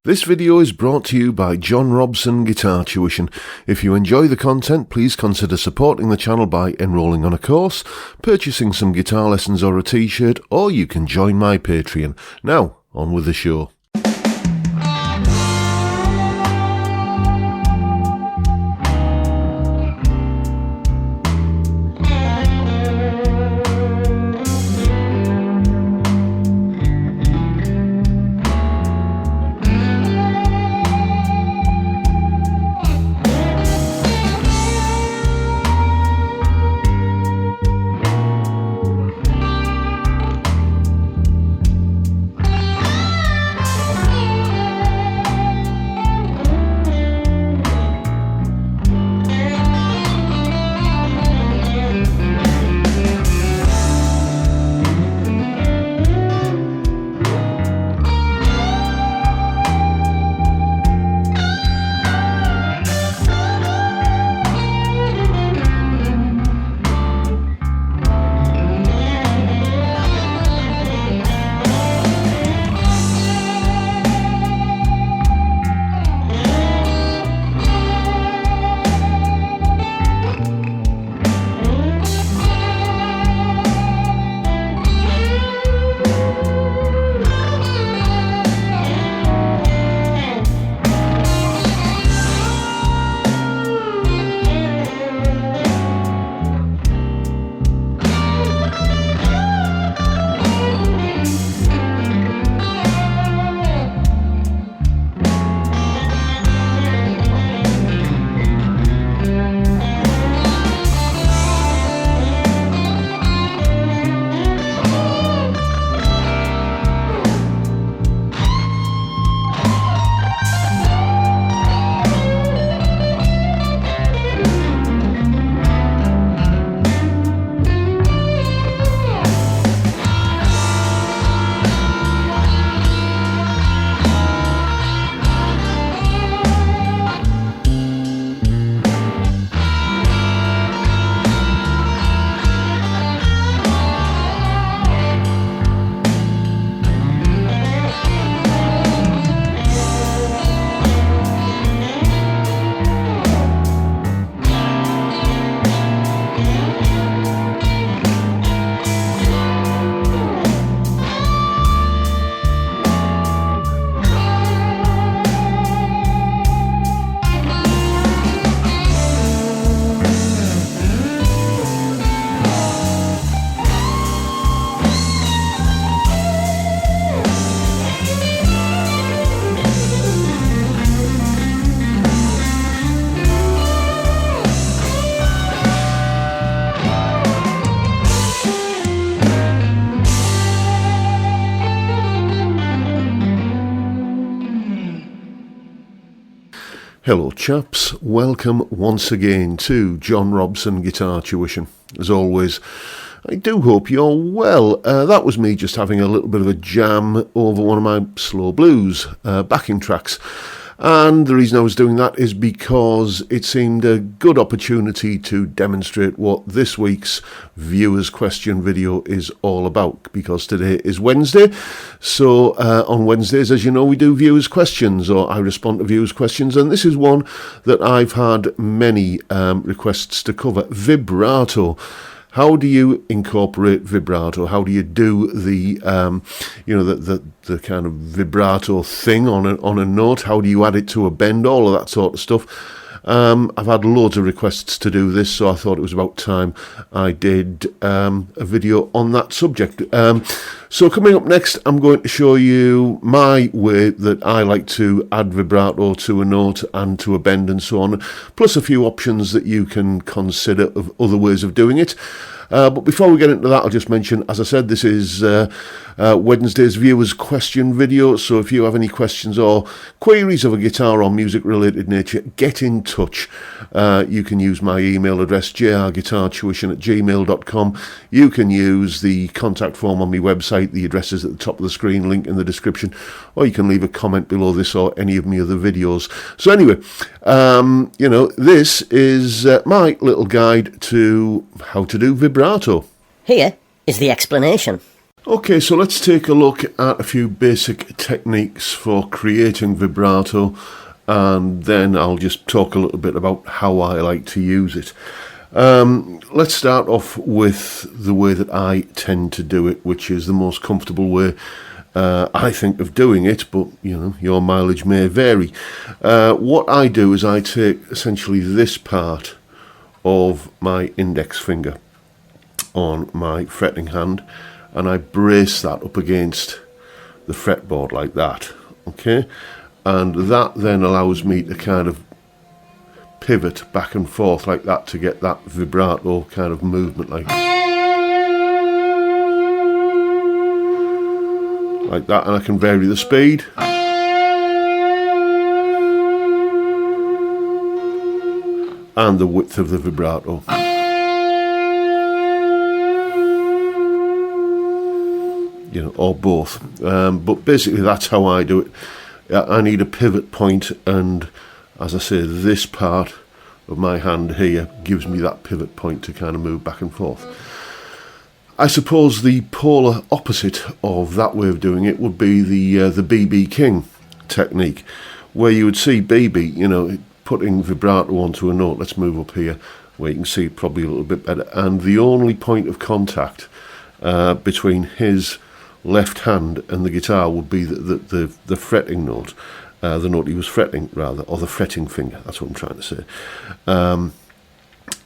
This video is brought to you by John Robson Guitar Tuition. If you enjoy the content, please consider supporting the channel by enrolling on a course, purchasing some guitar lessons or a t-shirt, or you can join my Patreon. Now, on with the show. Hello chaps, welcome once again to John Robson Guitar Tuition. As always, I do hope you're well. That was me just having a little bit of a jam over one of my slow blues backing tracks. And the reason I was doing that is because it seemed a good opportunity to demonstrate what this week's viewers question video is all about, because today is Wednesday. So on Wednesdays, as you know, we do viewers questions, or I respond to viewers questions, and this is one that I've had many requests to cover: vibrato. How do you incorporate vibrato? How do you do the the kind of vibrato thing on a note? How do you add it to a bend? All of that sort of stuff. I've had loads of requests to do this, so I thought it was about time I did a video on that subject. So coming up next, I'm going to show you my way that I like to add vibrato to a note and to a bend and so on, plus a few options that you can consider of other ways of doing it. But before we get into that, I'll just mention, as I said, this is Wednesday's viewers question video, so if you have any questions or queries of a guitar or music related nature, get in touch. You can use my email address, jrguitartuition@gmail.com. You can use the contact form on my website, the address is at the top of the screen, link in the description, or you can leave a comment below this or any of my other videos. So anyway, this is my little guide to how to do vibrato. Here is the explanation. Okay, so let's take a look at a few basic techniques for creating vibrato, and then I'll just talk a little bit about how I like to use it. Let's start off with the way that I tend to do it, which is the most comfortable way I think of doing it, but your mileage may vary. What I do is I take essentially this part of my index finger on my fretting hand, and I brace that up against the fretboard like that, okay? And that then allows me to kind of pivot back and forth like that to get that vibrato kind of movement like that, and I can vary the speed. And the width of the vibrato. Or both. But basically that's how I do it. I need a pivot point, and as I say, this part of my hand here gives me that pivot point to kind of move back and forth. I suppose the polar opposite of that way of doing it would be the BB King technique, where you would see BB, putting vibrato onto a note. Let's move up here where you can see it probably a little bit better. And the only point of contact between his left hand and the guitar would be the fretting note, the note he was fretting rather, or the fretting finger. That's what I'm trying to say.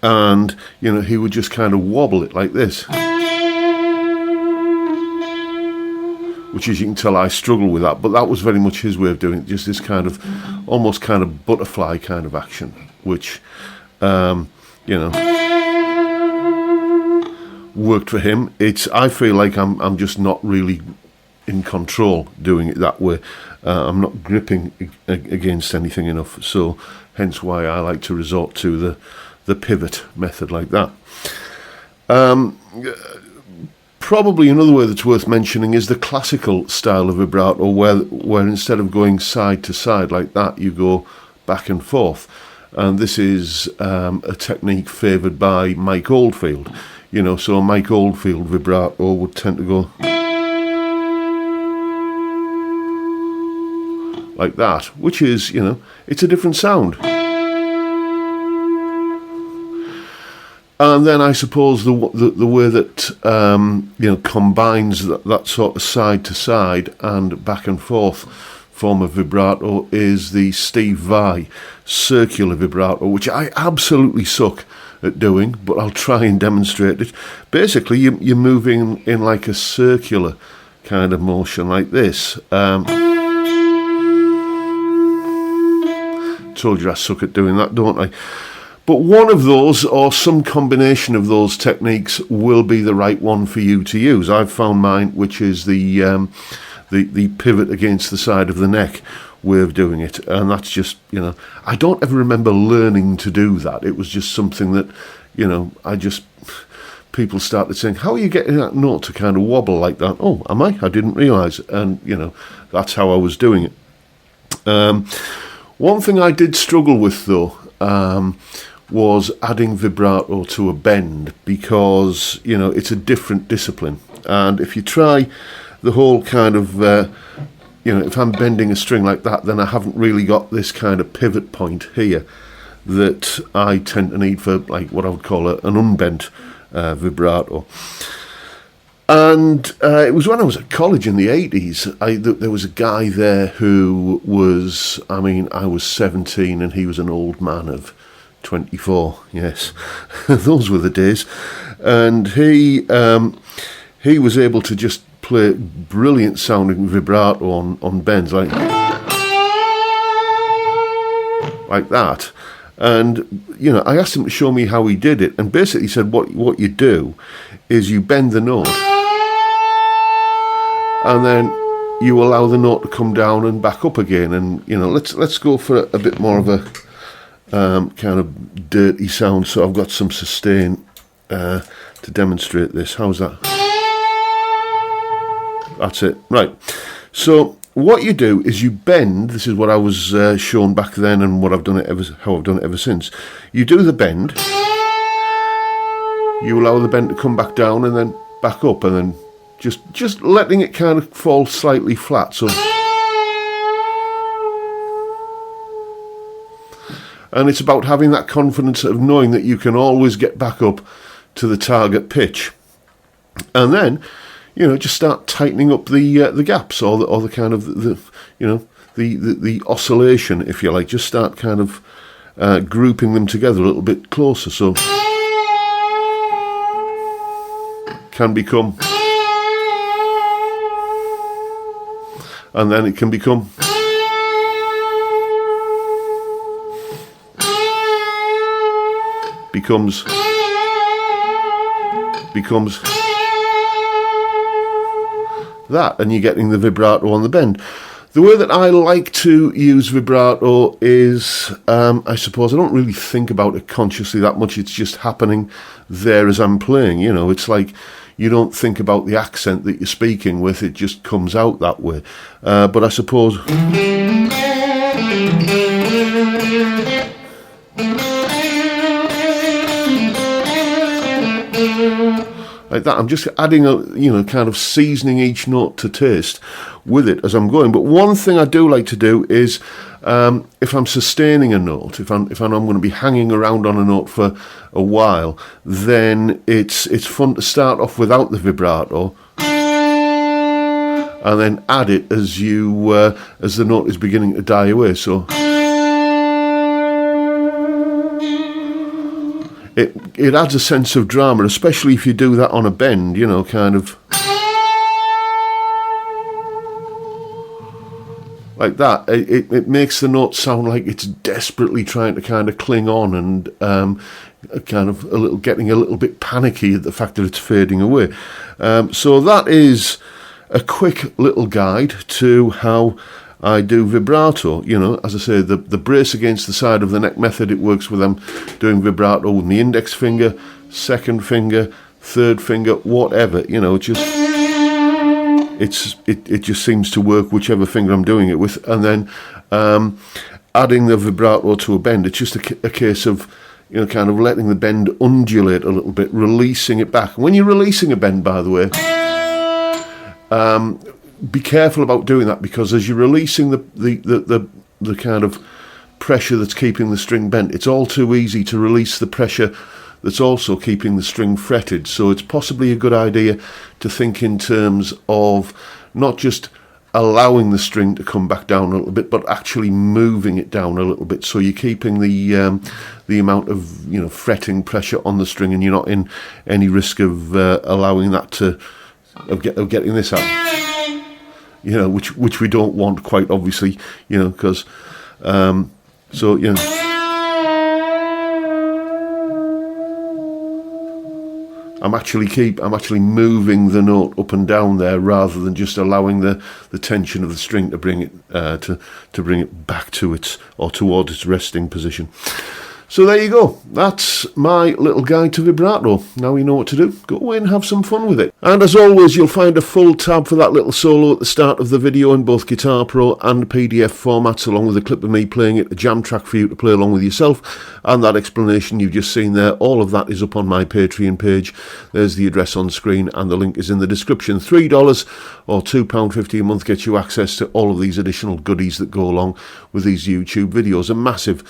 And he would just kind of wobble it like this, which, as you can tell, I struggle with that, but that was very much his way of doing it, just this kind of, almost kind of butterfly kind of action, which, worked for him. I feel like I'm just not really in control doing it that way. I'm not gripping against anything enough, so hence why I like to resort to the pivot method like that. Probably another way that's worth mentioning is the classical style of vibrato, where instead of going side to side like that, you go back and forth. And this is a technique favoured by Mike Oldfield. So a Mike Oldfield vibrato would tend to go like that, which is, it's a different sound. And then I suppose the way that combines that sort of side to side and back and forth form of vibrato is the Steve Vai circular vibrato, which I absolutely suck at doing, but I'll try and demonstrate it. Basically, you're moving in like a circular kind of motion like this. Told you I suck at doing that, don't I? But one of those, or some combination of those techniques, will be the right one for you to use. I've found mine, which is the pivot against the side of the neck way of doing it, and that's just, I don't ever remember learning to do that. It was just something that, people started saying, how are you getting that note to kind of wobble like that? Oh, am I? I didn't realise. And, that's how I was doing it. One thing I did struggle with, though, was adding vibrato to a bend, because it's a different discipline, and if you try the whole kind of if I'm bending a string like that, then I haven't really got this kind of pivot point here that I tend to need for like what I would call an unbent vibrato. And it was when I was at college in the 80s, there was a guy there who was, I was 17 and he was an old man of 24, yes. Those were the days. And he was able to just play brilliant sounding vibrato on bends like that. And I asked him to show me how he did it, and basically said what you do is you bend the note and then you allow the note to come down and back up again. And let's go for a bit more of a kind of dirty sound. So I've got some sustain to demonstrate this. How's that? That's it. Right. So what you do is you bend. This is what I was shown back then, and what I've done how I've done it ever since. You do the bend. You allow the bend to come back down and then back up, and then just letting it kind of fall slightly flat. So, and it's about having that confidence of knowing that you can always get back up to the target pitch, and then, you know, just start tightening up the gaps or the kind of the oscillation, if you like. Just start kind of grouping them together a little bit closer. So can become, and then it can become, becomes that, and you're getting the vibrato on the bend. The way that I like to use vibrato is, I suppose I don't really think about it consciously that much. It's just happening there as I'm playing. You know, it's like you don't think about the accent that you're speaking with. It just comes out that way. But I suppose, like that, I'm just adding kind of seasoning each note to taste with it as I'm going. But one thing I do like to do is, if I'm sustaining a note, if I'm going to be hanging around on a note for a while, then it's fun to start off without the vibrato, and then add it as the note is beginning to die away. So it adds a sense of drama, especially if you do that on a bend, you know, kind of like that. It makes the note sound like it's desperately trying to kind of cling on, and kind of getting a little bit panicky at the fact that it's fading away. So that is a quick little guide to how I do vibrato. You know, as I say, the brace against the side of the neck method, it works with them doing vibrato with the index finger, second finger, third finger, whatever. You know, it just seems to work whichever finger I'm doing it with. And then adding the vibrato to a bend, it's just a case of, you know, kind of letting the bend undulate a little bit, releasing it back. When you're releasing a bend, by the way, be careful about doing that, because as you're releasing the kind of pressure that's keeping the string bent, it's all too easy to release the pressure that's also keeping the string fretted. So it's possibly a good idea to think in terms of not just allowing the string to come back down a little bit, but actually moving it down a little bit, so you're keeping the amount of, you know, fretting pressure on the string, and you're not in any risk of allowing that of getting this out. You know, which we don't want, quite obviously, you know, because so, you know, I'm actually moving the note up and down there, rather than just allowing the tension of the string to bring it to bring it back to its, or towards its resting position. So there you go. That's my little guide to vibrato. Now you know what to do. Go away and have some fun with it. And as always, you'll find a full tab for that little solo at the start of the video in both Guitar Pro and PDF formats, along with a clip of me playing it, a jam track for you to play along with yourself, and that explanation you've just seen there. All of that is up on my Patreon page. There's the address on screen, and the link is in the description. $3 or £2.50 a month gets you access to all of these additional goodies that go along with these YouTube videos. A massive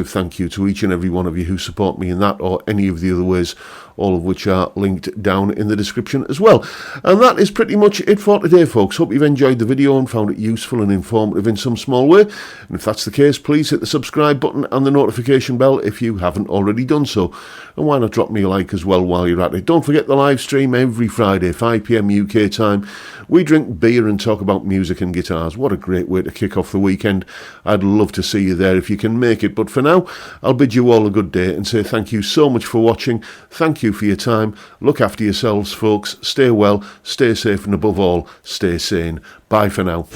thank you to each and every one of you who support me in that, or any of the other ways, all of which are linked down in the description as well. And that is pretty much it for today, folks. Hope you've enjoyed the video and found it useful and informative in some small way. And if that's the case, please hit the subscribe button and the notification bell if you haven't already done so. And why not drop me a like as well while you're at it. Don't forget the live stream every Friday, 5 PM UK time. We drink beer and talk about music and guitars. What a great way to kick off the weekend. I'd love to see you there if you can make it. But for now, I'll bid you all a good day and say thank you so much for watching. Thank you for your time. Look after yourselves, folks. Stay well, stay safe, and above all, stay sane. Bye for now.